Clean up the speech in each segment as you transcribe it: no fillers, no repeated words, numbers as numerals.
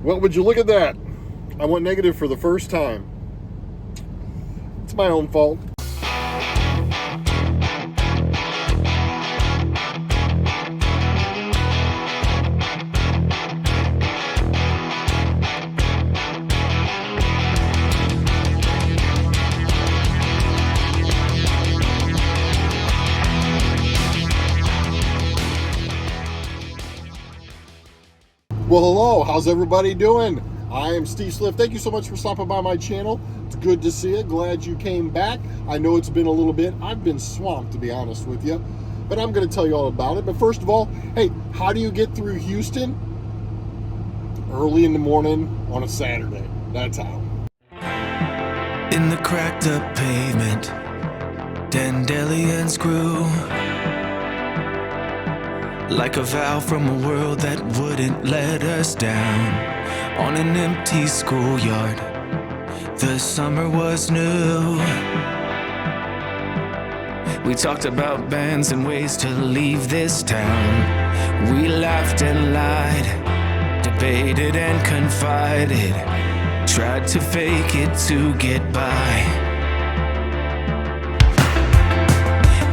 Well, would you look at that? I went negative for the first time. It's my own fault. Well, hello, how's everybody doing? I am Steve Sliff. Thank you so much for stopping by my channel. It's good to see you. Glad you came back. I know it's been a little bit. I've been swamped, to be honest with you, but I'm going to tell you all about it. But first of all, hey, how do you get through Houston? Early in the morning on a Saturday. That's how. In the cracked up pavement, dandelions grew like a vow from a world that wouldn't let us down. On an empty schoolyard, the summer was new. We talked about bands and ways to leave this town. We laughed and lied, debated and confided, tried to fake it to get by.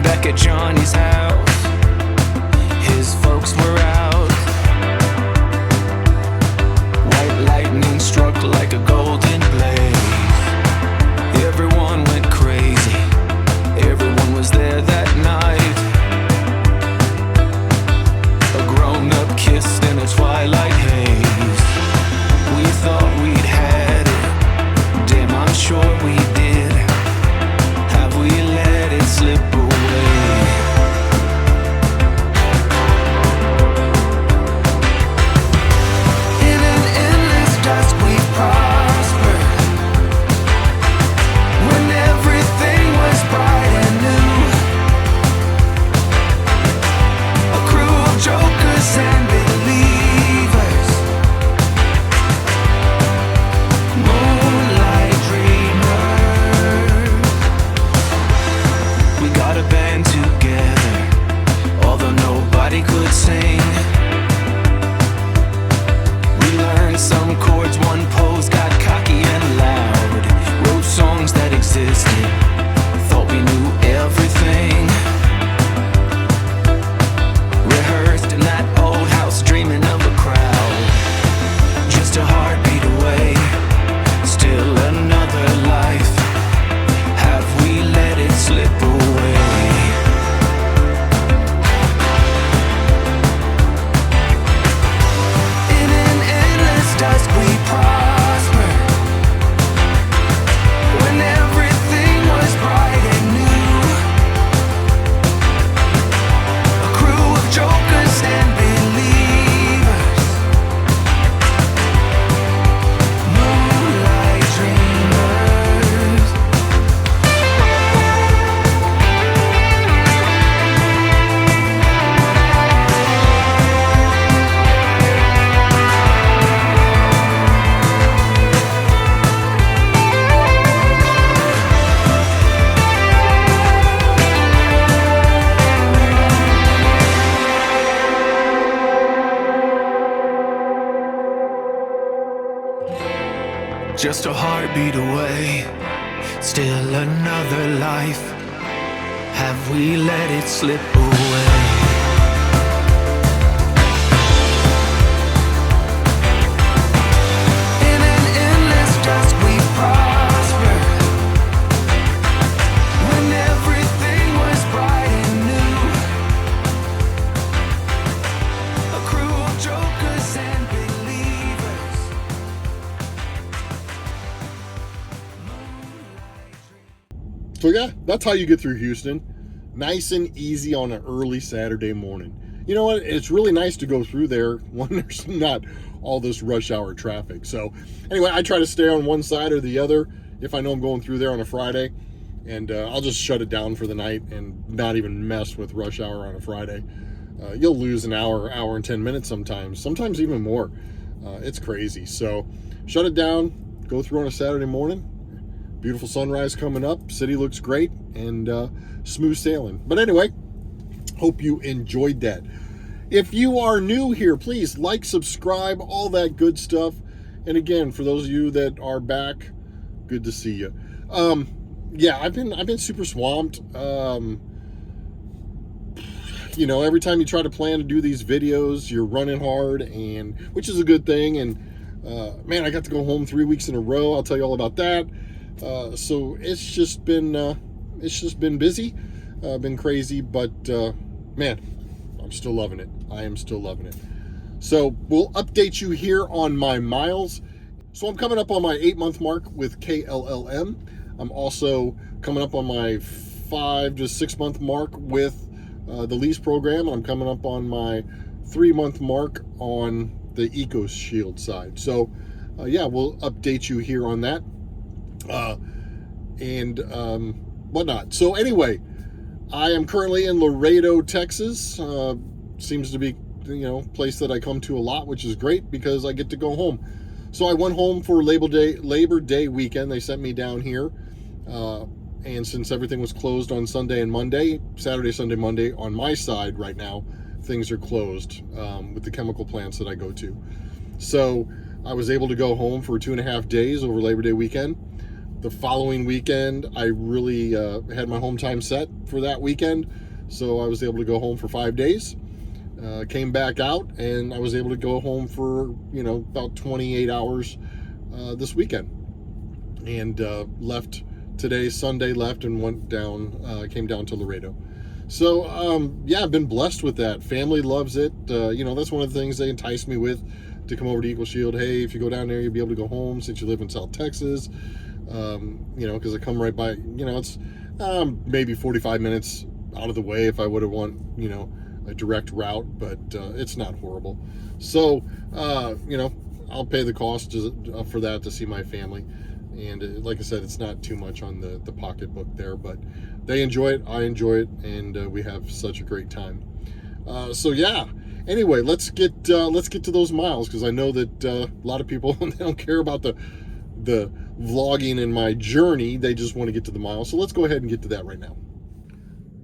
Back at Johnny's house, his folks were out. White lightning struck like a golden blaze. Everyone went crazy. Everyone was there that night. A grown-up kissed in a twilight haze. We thought we'd had it. Damn, I'm sure we did. Have we let it slip away? Just a heartbeat away, still another life. Have we let it slip away? In an endless dusk we prosper, when everything was bright and new. A crew of jokers and believers. So yeah, that's how you get through Houston. Nice and easy on an early Saturday morning. You know what? It's really nice to go through there when there's not all this rush hour traffic. So anyway, I try to stay on one side or the other if I know I'm going through there on a Friday. And I'll just shut it down for the night and not even mess with rush hour on a Friday. You'll lose an hour and 10 minutes sometimes even more. It's crazy. So shut it down, go through on a Saturday morning. Beautiful sunrise coming up. City looks great, and smooth sailing. But anyway, hope you enjoyed that. If you are new here, please like, subscribe, all that good stuff. And again, for those of you that are back, good to see you. Yeah, I've been super swamped. You know, every time you try to plan to do these videos, you're running hard, and which is a good thing. And man, I got to go home 3 weeks in a row. I'll tell you all about that. So it's just been busy, been crazy, but man, I'm still loving it. I am still loving it. So we'll update you here on my miles. So I'm coming up on my 8-month mark with KLLM. I'm also coming up on my 5 to 6 month mark with the lease program, and I'm coming up on my 3-month mark on the EcoShield side. So yeah, we'll update you here on that and whatnot. So anyway, I am currently in Laredo, Texas. Seems to be, you know, place that I come to a lot, which is great because I get to go home. So I went home for Labor Day weekend. They sent me down here. And since everything was closed on Sunday and Monday, Saturday, Sunday, Monday, on my side right now, things are closed with the chemical plants that I go to. So I was able to go home for 2.5 days over Labor Day weekend. The following weekend, I really had my home time set for that weekend. So I was able to go home for 5 days. Came back out, and I was able to go home for, you know, about 28 hours this weekend. And left today, Sunday, left and went down, came down to Laredo. So yeah, I've been blessed with that. Family loves it. You know, that's one of the things they entice me with, to come over to EcoShield. Hey, if you go down there, you'll be able to go home since you live in South Texas. You know, because I come right by, you know, it's maybe 45 minutes out of the way if I would have want, you know, a direct route, but it's not horrible. So you know, I'll pay the cost for that to see my family. And like I said, it's not too much on the pocketbook there, but they enjoy it, I enjoy it, and we have such a great time. So yeah, anyway, let's get to those miles, because I know that a lot of people, they don't care about the vlogging and my journey. They just want to get to the miles. So let's go ahead and get to that right now.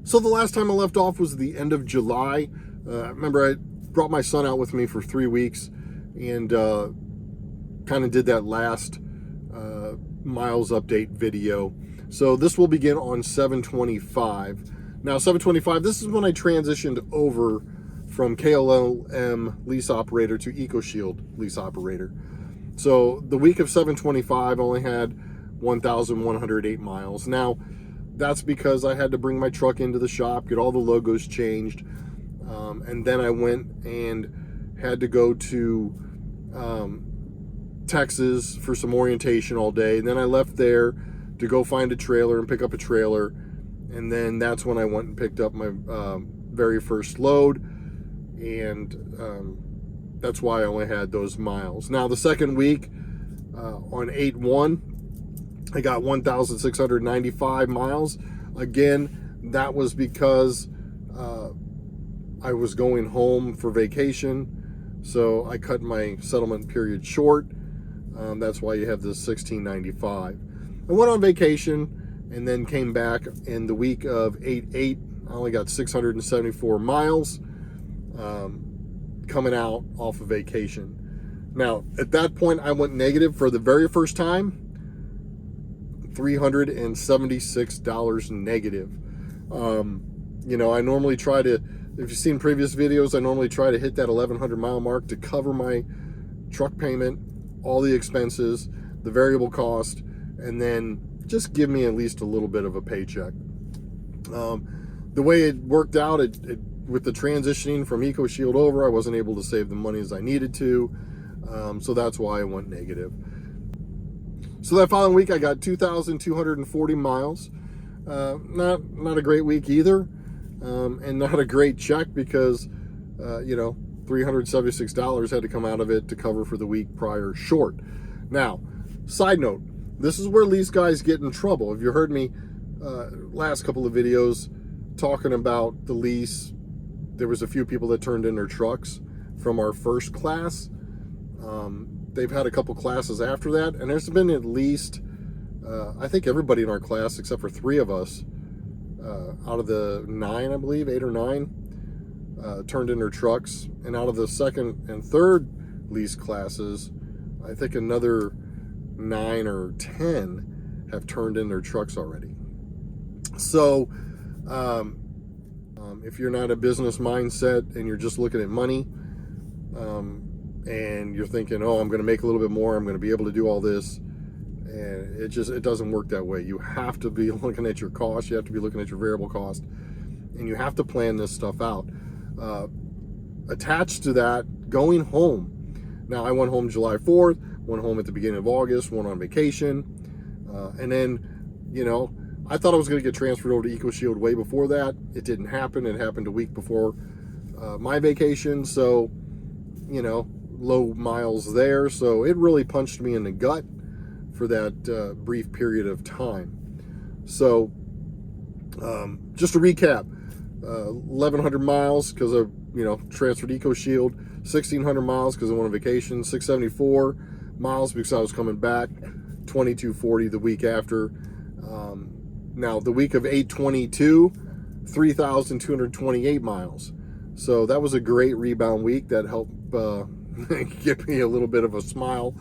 So the last time I left off was the end of July. Remember, I brought my son out with me for 3 weeks, and kind of did that last miles update video. So this will begin on 7/25. Now 7/25, this is when I transitioned over from KLLM lease operator to EcoShield lease operator. So the week of 7/25 only had 1,108 miles. Now that's because I had to bring my truck into the shop, get all the logos changed, and then I went and had to go to Texas for some orientation all day, and then I left there to go find a trailer and pick up a trailer, and then that's when I went and picked up my very first load, and that's why I only had those miles. Now the second week, on 8/1, I got 1,695 miles. Again, that was because I was going home for vacation, so I cut my settlement period short. That's why you have this 1,695. I went on vacation and then came back in the week of 8/8. I only got 674 miles coming out off of vacation. Now, at that point, I went negative for the very first time, $376 negative. You know, I normally try to, if you've seen previous videos, I normally try to hit that 1,100 mile mark to cover my truck payment, all the expenses, the variable cost, and then just give me at least a little bit of a paycheck. The way it worked out, with the transitioning from EcoShield over, I wasn't able to save the money as I needed to, so that's why I went negative. So that following week, I got 2,240 miles. Not a great week either, and not a great check because, you know, $376 had to come out of it to cover for the week prior short. Now, side note, this is where lease guys get in trouble. If you heard me last couple of videos talking about the lease, there was a few people that turned in their trucks from our first class. They've had a couple classes after that, and there's been at least, I think everybody in our class except for 3 of us, out of the 9, I believe, 8 or 9, turned in their trucks. And out of the second and third lease classes, I think another 9 or 10 have turned in their trucks already. So if you're not a business mindset and you're just looking at money, and you're thinking, oh, I'm going to make a little bit more, I'm going to be able to do all this, and it doesn't work that way. You have to be looking at your cost, you have to be looking at your variable cost, and you have to plan this stuff out. Attached to that, going home. Now, I went home July 4th, went home at the beginning of August, went on vacation, and then, I thought I was going to get transferred over to EcoShield way before that. It didn't happen. It happened a week before my vacation, so, low miles there. So it really punched me in the gut for that brief period of time. So just to recap, 1,100 miles because of, transferred EcoShield, 1,600 miles because I went on vacation, 674 miles because I was coming back, 2,240 the week after. Now, the week of 8/22, 3,228 miles. So that was a great rebound week that helped give me a little bit of a smile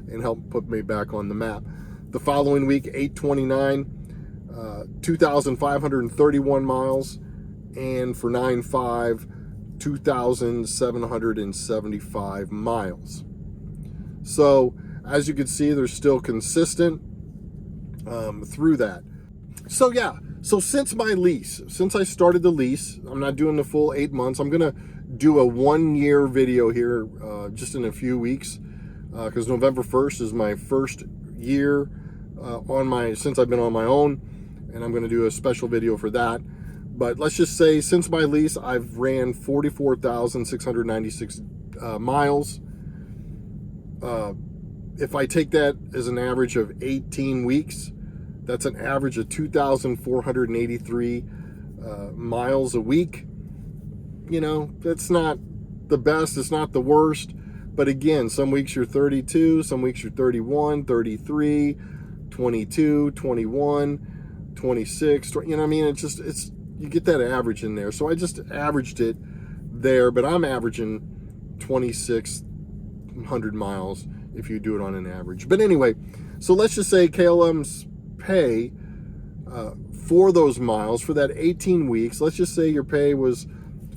and help put me back on the map. The following week, 8/29, 2,531 miles. And for 9/5, 2,775 miles. So, as you can see, they're still consistent through that. So yeah, so since I started the lease, I'm not doing the full 8 months. I'm gonna do a 1-year video here just in a few weeks, because November 1st is my first year since I've been on my own, and I'm gonna do a special video for that. But let's just say since my lease, I've ran 44,696 miles. If I take that as an average of 18 weeks, that's an average of 2,483 miles a week. That's not the best, it's not the worst. But again, some weeks you're 32, some weeks you're 31, 33, 22, 21, 26. It's you get that average in there. So I just averaged it there, but I'm averaging 2,600 miles if you do it on an average. But anyway, so let's just say KLM's pay for those miles for that 18 weeks, let's just say your pay was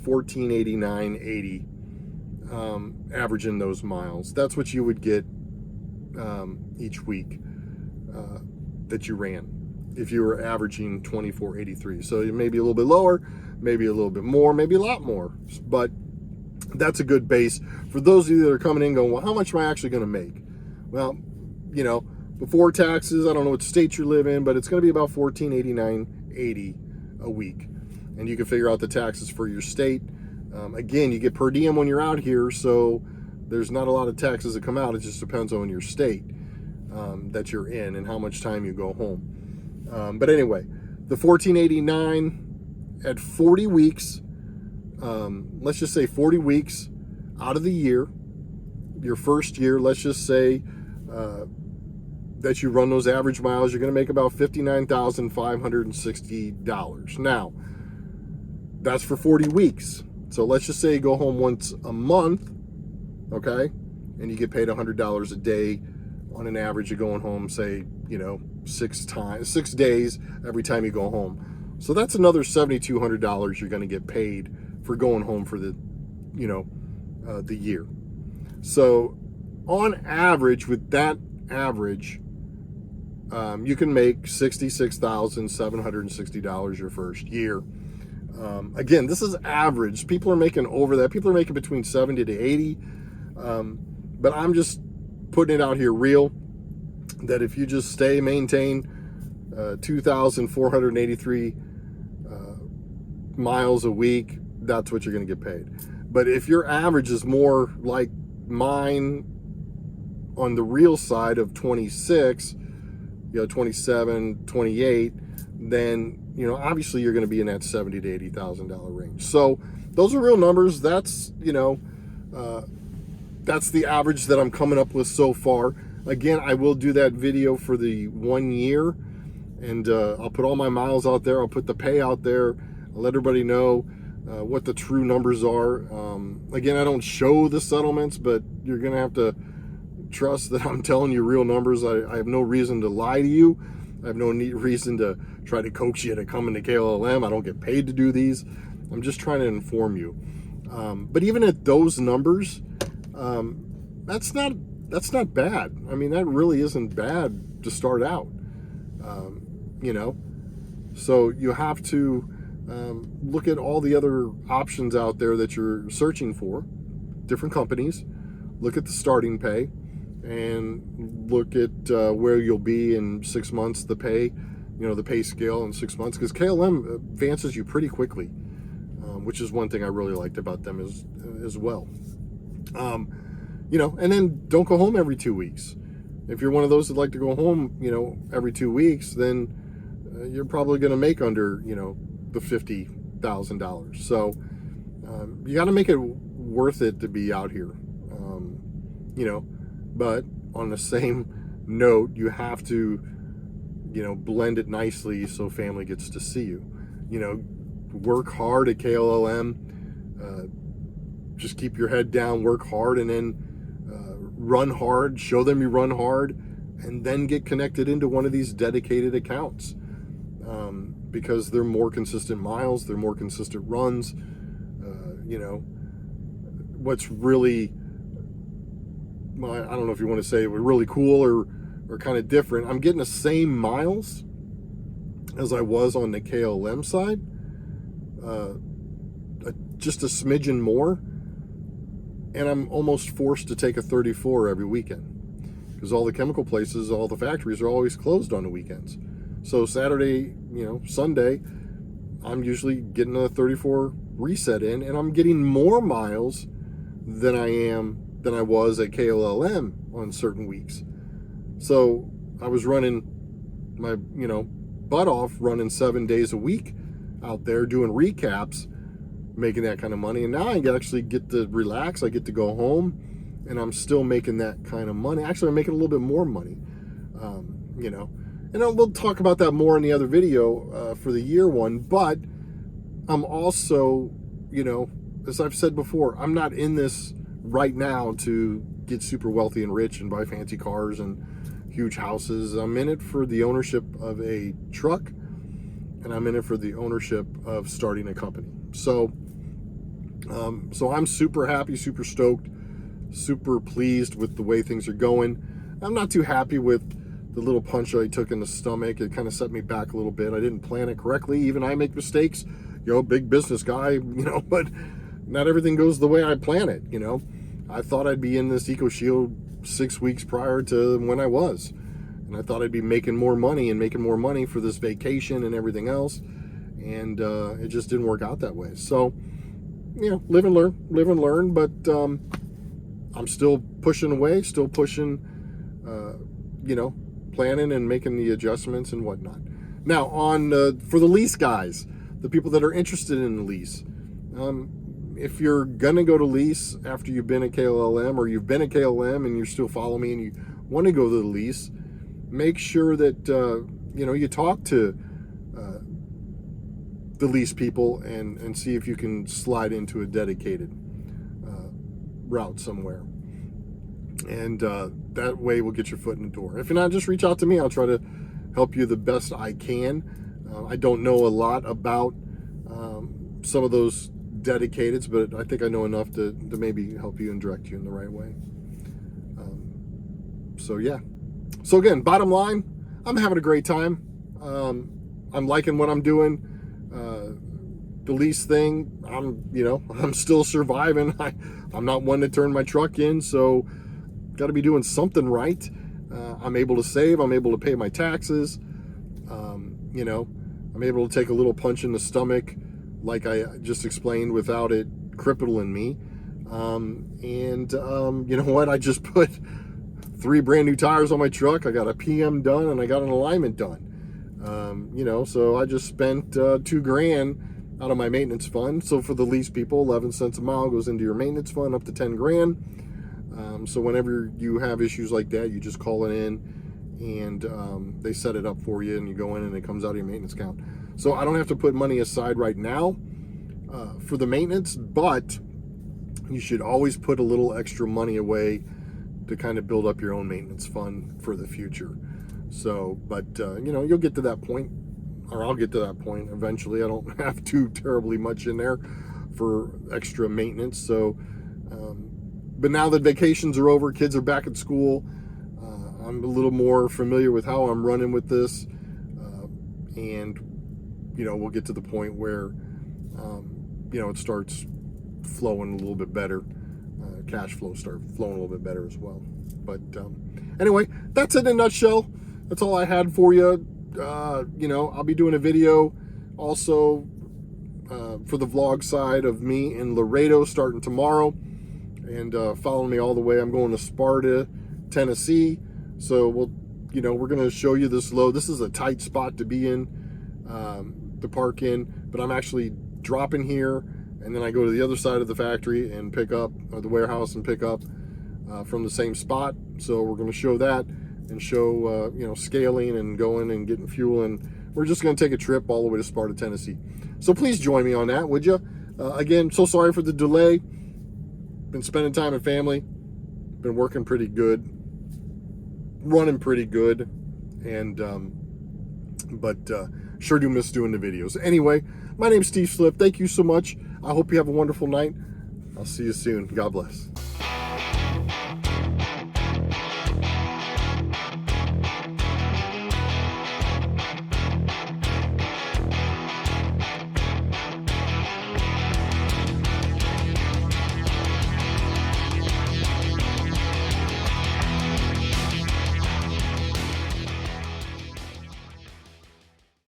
$14.89.80, averaging those miles. That's what you would get each week that you ran if you were averaging 24.83. So it may be a little bit lower, maybe a little bit more, maybe a lot more, but that's a good base for those of you that are coming in going, well, how much am I actually going to make? Well, before taxes, I don't know what state you live in, but it's going to be about $14.89.80 a week. And you can figure out the taxes for your state. Again, you get per diem when you're out here, so there's not a lot of taxes that come out. It just depends on your state that you're in and how much time you go home. But anyway, the $14.89 at 40 weeks, let's just say 40 weeks out of the year, your first year, let's just say that you run those average miles, you're going to make about $59,560. Now, that's for 40 weeks. So let's just say you go home once a month, okay, and you get paid $100 a day on an average of going home, say, 6 days every time you go home. So that's another $7,200 you're going to get paid for going home for the year. So on average, with that average, you can make $66,760 your first year. Again, this is average. People are making over that. People are making between 70 to 80. But I'm just putting it out here real, that if you just maintain 2,483 miles a week, that's what you're going to get paid. But if your average is more like mine on the real side of 26, 27, 28, then, obviously you're going to be in that $70,000 to $80,000 range. So those are real numbers. That's, that's the average that I'm coming up with so far. Again, I will do that video for the 1 year, and I'll put all my miles out there. I'll put the pay out there. I'll let everybody know what the true numbers are. Again, I don't show the settlements, but you're going to have to trust that I'm telling you real numbers. I have no reason to lie to you. I have no reason to try to coax you to come into KLLM. I don't get paid to do these. I'm just trying to inform you. But even at those numbers, that's not bad. I mean, that really isn't bad to start out. You know, so you have to look at all the other options out there that you're searching for, different companies. Look at the starting pay, and look at where you'll be in 6 months. The pay, the pay scale in 6 months, because KLM advances you pretty quickly, which is one thing I really liked about them as well. And then don't go home every 2 weeks. If you're one of those that like to go home, every 2 weeks, then you're probably going to make under, the $50,000. So you got to make it worth it to be out here. But on the same note, you have to, blend it nicely so family gets to see you. Work hard at KLLM. Just keep your head down, work hard, and then run hard. Show them you run hard, and then get connected into one of these dedicated accounts, because they're more consistent miles, they're more consistent runs. What's really, I don't know if you want to say it was really cool or kind of different. I'm getting the same miles as I was on the KLM side, just a smidgen more, and I'm almost forced to take a 34 every weekend because all the chemical places, all the factories are always closed on the weekends. So Saturday, Sunday, I'm usually getting a 34 reset in, and I'm getting more miles than I was at KLLM on certain weeks. So I was running my, butt off, running 7 days a week out there doing recaps, making that kind of money. And now I actually get to relax. I get to go home, and I'm still making that kind of money. Actually, I'm making a little bit more money, and we'll talk about that more in the other video for the year one. But I'm also, as I've said before, I'm not in this right now to get super wealthy and rich and buy fancy cars and huge houses. I'm in it for the ownership of a truck, and I'm in it for the ownership of starting a company. So I'm super happy, super stoked, super pleased with the way things are going. I'm not too happy with the little punch I took in the stomach. It kind of set me back a little bit. I didn't plan it correctly. Even I make mistakes, big business guy, but not everything goes the way I plan it. I thought I'd be in this EcoShield 6 weeks prior to when I was. And I thought I'd be making more money for this vacation and everything else. And it just didn't work out that way. So, live and learn. But I'm still pushing away, still pushing, planning and making the adjustments and whatnot. Now, for the lease guys, the people that are interested in the lease, if you're gonna go to lease after you've been at KLLM, or you've been at KLM and you're still following me and you want to go to the lease, make sure that you talk to the lease people and see if you can slide into a dedicated route somewhere, and that way we'll get your foot in the door. If you're not, just reach out to me. I'll try to help you the best I can. I don't know a lot about some of those dedicateds, but I think I know enough to maybe help you and direct you in the right way. So again, bottom line, I'm having a great time. I'm liking what I'm doing. The lease thing, I'm still surviving. I'm not one to turn my truck in, so got to be doing something right. I'm able to save. I'm able to pay my taxes. I'm able to take a little punch in the stomach, like I just explained, without it crippling me. You know what? I just put 3 brand new tires on my truck. I got a PM done, and I got an alignment done. So I just spent $2,000 out of my maintenance fund. So for the lease people, 11 cents a mile goes into your maintenance fund, up to $10,000. So whenever you have issues like that, you just call it in, and they set it up for you, and you go in and it comes out of your maintenance account. So I don't have to put money aside right now for the maintenance, but you should always put a little extra money away to kind of build up your own maintenance fund for the future. So, but you know, you'll get to that point, or I'll get to that point eventually. I don't have too terribly much in there for extra maintenance. So, but now that vacations are over, kids are back at school, I'm a little more familiar with how I'm running with this, and you know, we'll get to the point where you know, it starts flowing a little bit better. Cash flow start flowing a little bit better as well. But anyway, that's it in a nutshell. That's all I had for you. You know, I'll be doing a video also for the vlog side of me in Laredo starting tomorrow, and follow me all the way. I'm going to Sparta, Tennessee. So we'll, you know, we're going to show you this load. This is a tight spot to be in, to park in, but I'm actually dropping here, and then I go to the other side of the factory and pick up, or the warehouse, and pick up from the same spot. So we're going to show that and show, you know, scaling and going and getting fuel, and we're just going to take a trip all the way to Sparta, Tennessee. So please join me on that, would you? Again, so sorry for the delay. Been spending time with family. Been working pretty good. Running pretty good. And, but sure do miss doing the videos. Anyway, my name's Steve Slip. Thank you so much. I hope you have a wonderful night. I'll see you soon. God bless.